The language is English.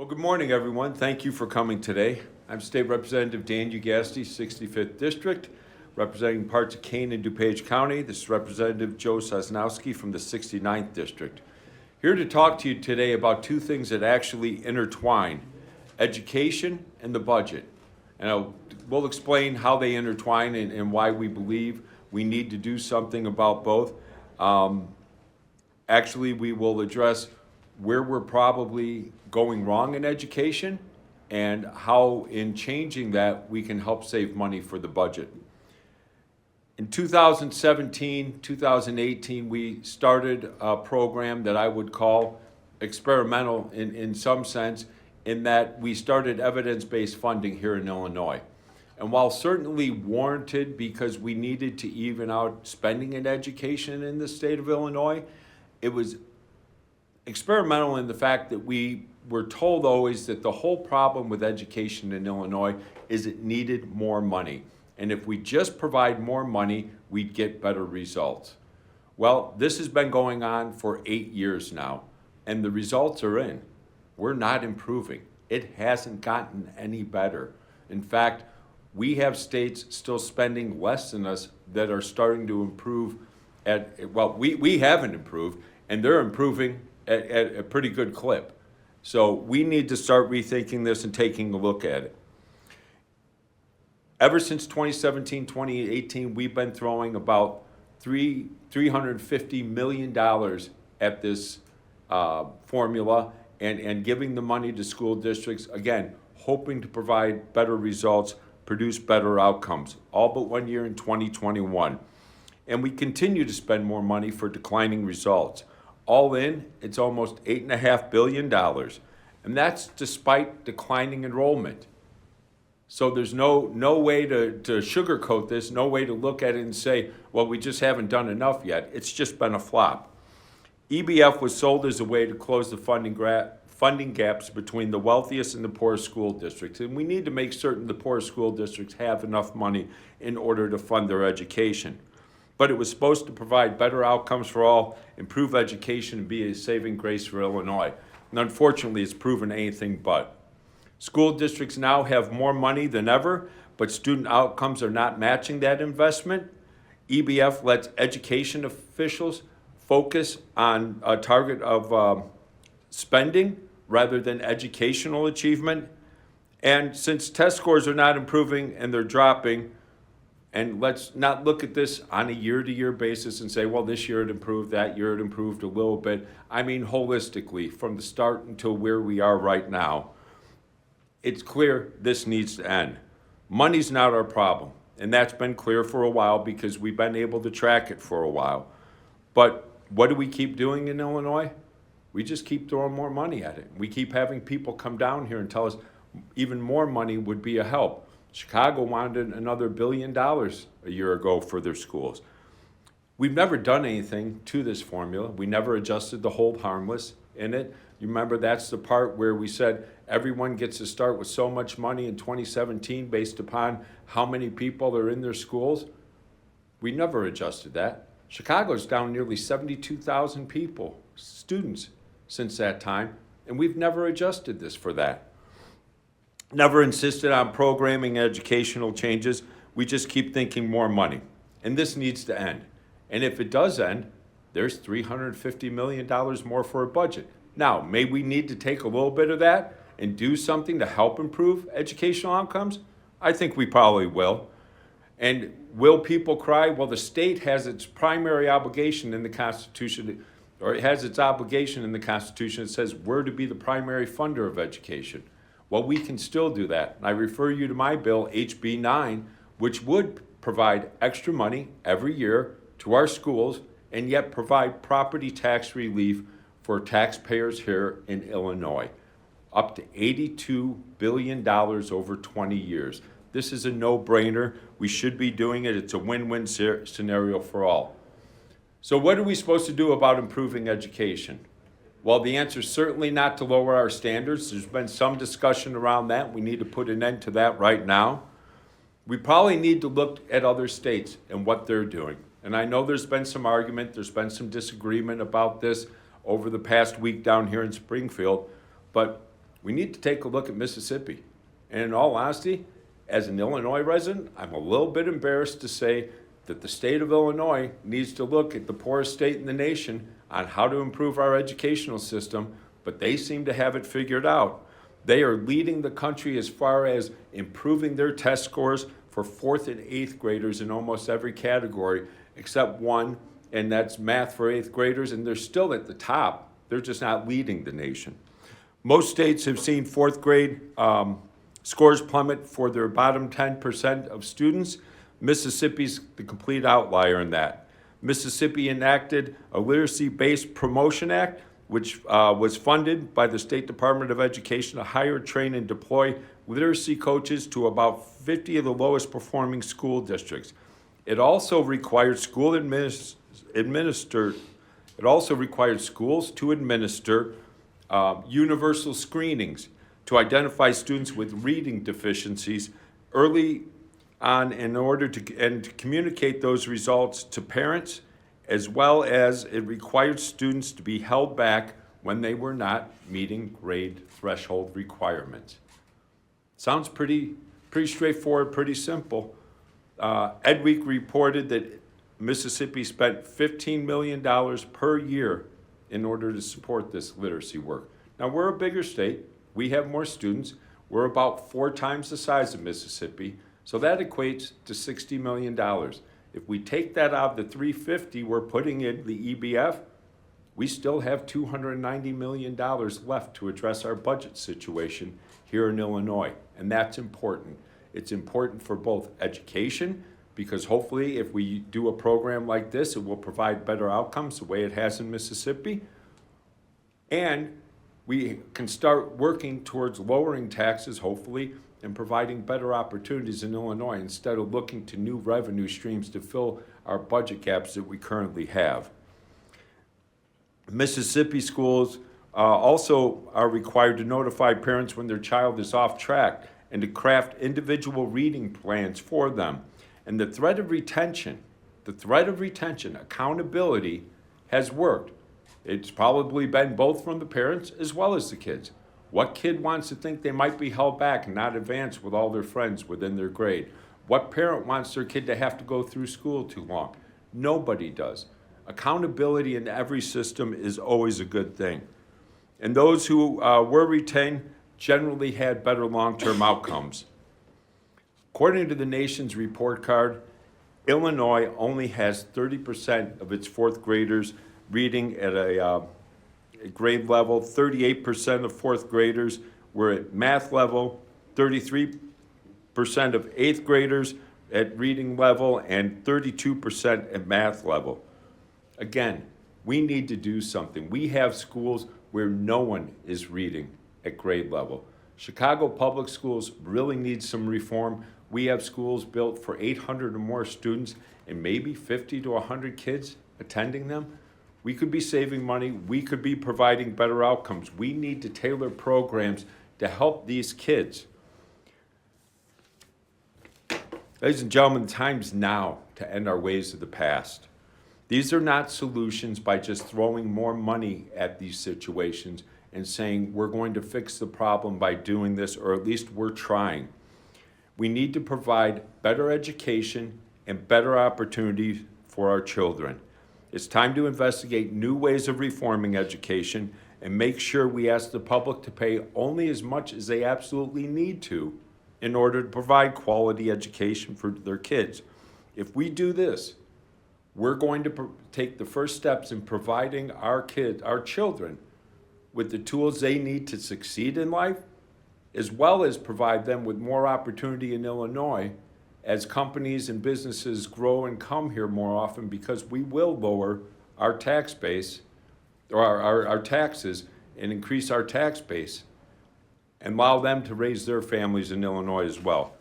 Well, good morning, everyone. Thank you for coming today. I'm State Representative Dan Ugaste, 65th District, representing parts of Kane and DuPage County. This is Representative Joe Sosnowski from the 69th District. Here to talk to you today about two things that actually intertwine, education and the budget. And we'll explain how they intertwine and why we believe we need to do something about both. Actually, we will address where we're probably going wrong in education and how in changing that we can help save money for the budget. In 2017, 2018, we started a program that I would call experimental in some sense, in that we started evidence-based funding here in Illinois. And while certainly warranted because we needed to even out spending in education in the state of Illinois, it was experimental in the fact that we were told always that the whole problem with education in Illinois is it needed more money. And if we just provide more money, we'd get better results. Well, this has been going on for 8 years now, and the results are in. We're not improving. It hasn't gotten any better. In fact, we have states still spending less than us that are starting to improve we haven't improved, and they're improving at a pretty good clip. So we need to start rethinking this and taking a look at it. Ever since 2017, 2018, we've been throwing about $350 million at this formula and giving the money to school districts, again, hoping to provide better results, produce better outcomes, all but 1 year in 2021. And we continue to spend more money for declining results. All in, it's almost $8.5 billion. And that's despite declining enrollment. So there's no way to sugarcoat this, no way to look at it and say, well, we just haven't done enough yet. It's just been a flop. EBF was sold as a way to close the funding gaps between the wealthiest and the poorest school districts. And we need to make certain the poorest school districts have enough money in order to fund their education. But it was supposed to provide better outcomes for all, improve education, and be a saving grace for Illinois. And unfortunately, it's proven anything but. School districts now have more money than ever, but student outcomes are not matching that investment. EBF lets education officials focus on a target of spending rather than educational achievement. And since test scores are not improving and they're dropping, and let's not look at this on a year-to-year basis and say, well, this year it improved, that year it improved a little bit. I mean, holistically, from the start until where we are right now, it's clear this needs to end. Money's not our problem, and that's been clear for a while because we've been able to track it for a while. But what do we keep doing in Illinois? We just keep throwing more money at it. We keep having people come down here and tell us even more money would be a help. Chicago wanted another $1 billion a year ago for their schools. We've never done anything to this formula. We never adjusted the hold harmless in it. You remember that's the part where we said everyone gets to start with so much money in 2017 based upon how many people are in their schools. We never adjusted that. Chicago's down nearly 72,000 people, students, since that time, and we've never adjusted this for that. Never insisted on programming educational changes. We just keep thinking more money. And this needs to end. And if it does end, there's $350 million more for a budget. Now, may we need to take a little bit of that and do something to help improve educational outcomes? I think we probably will. And will people cry? Well, the state has its primary obligation in the Constitution, or it has its obligation in the Constitution. It says we're to be the primary funder of education. Well, we can still do that. And I refer you to my bill, HB 9, which would provide extra money every year to our schools and yet provide property tax relief for taxpayers here in Illinois, up to $82 billion over 20 years. This is a no-brainer. We should be doing it. It's a win-win scenario for all. So what are we supposed to do about improving education? Well, the answer is certainly not to lower our standards. There's been some discussion around that. We need to put an end to that right now. We probably need to look at other states and what they're doing. And I know there's been some argument, there's been some disagreement about this over the past week down here in Springfield, but We need to take a look at Mississippi. And in all honesty, as an Illinois resident, I'm a little bit embarrassed to say that the state of Illinois needs to look at the poorest state in the nation on how to improve our educational system, but they seem to have it figured out. They are leading the country as far as improving their test scores for 4th and 8th graders in almost every category, except one, and that's math for 8th graders, and they're still at the top. They're just not leading the nation. Most states have seen 4th grade scores plummet for their bottom 10% of students. Mississippi's the complete outlier in that. Mississippi enacted a literacy-based promotion act, which was funded by the State Department of Education to hire, train, and deploy literacy coaches to about 50 of the lowest performing school districts. It also required schools to administer universal screenings to identify students with reading deficiencies early on in order to communicate those results to parents, as well as it required students to be held back when they were not meeting grade threshold requirements. Sounds pretty straightforward, pretty simple. Ed Week reported that Mississippi spent $15 million per year in order to support this literacy work. Now, we're a bigger state. We have more students. We're about 4 times the size of Mississippi, so that equates to $60 million. If we take that out of the $350 we're putting in the EBF, we still have $290 million left to address our budget situation here in Illinois, and that's important. It's important for both education, because hopefully if we do a program like this, it will provide better outcomes the way it has in Mississippi, and we can start working towards lowering taxes, hopefully, and providing better opportunities in Illinois instead of looking to new revenue streams to fill our budget gaps that we currently have. Mississippi schools also are required to notify parents when their child is off track and to craft individual reading plans for them. And the threat of retention, accountability has worked. It's probably been both from the parents as well as the kids. What kid wants to think they might be held back and not advance with all their friends within their grade? What parent wants their kid to have to go through school too long? Nobody does. Accountability in every system is always a good thing. And those who were retained generally had better long-term outcomes. According to the nation's report card, Illinois only has 30% of its 4th graders reading at a grade level. 38% of 4th graders were at math level, 33% of 8th graders at reading level, and 32% at math level. Again, we need to do something. We have schools where no one is reading at grade level. Chicago Public Schools really need some reform. We have schools built for 800 or more students and maybe 50 to 100 kids attending them. We could be saving money. We could be providing better outcomes. We need to tailor programs to help these kids. Ladies and gentlemen, the time's now to end our ways of the past. These are not solutions by just throwing more money at these situations and saying we're going to fix the problem by doing this, or at least we're trying. We need to provide better education and better opportunities for our children. It's time to investigate new ways of reforming education and make sure we ask the public to pay only as much as they absolutely need to in order to provide quality education for their kids. If we do this, we're going to take the first steps in providing our children, with the tools they need to succeed in life, as well as provide them with more opportunity in Illinois as companies and businesses grow and come here more often, because we will lower our tax base, or our taxes, and increase our tax base and allow them to raise their families in Illinois as well.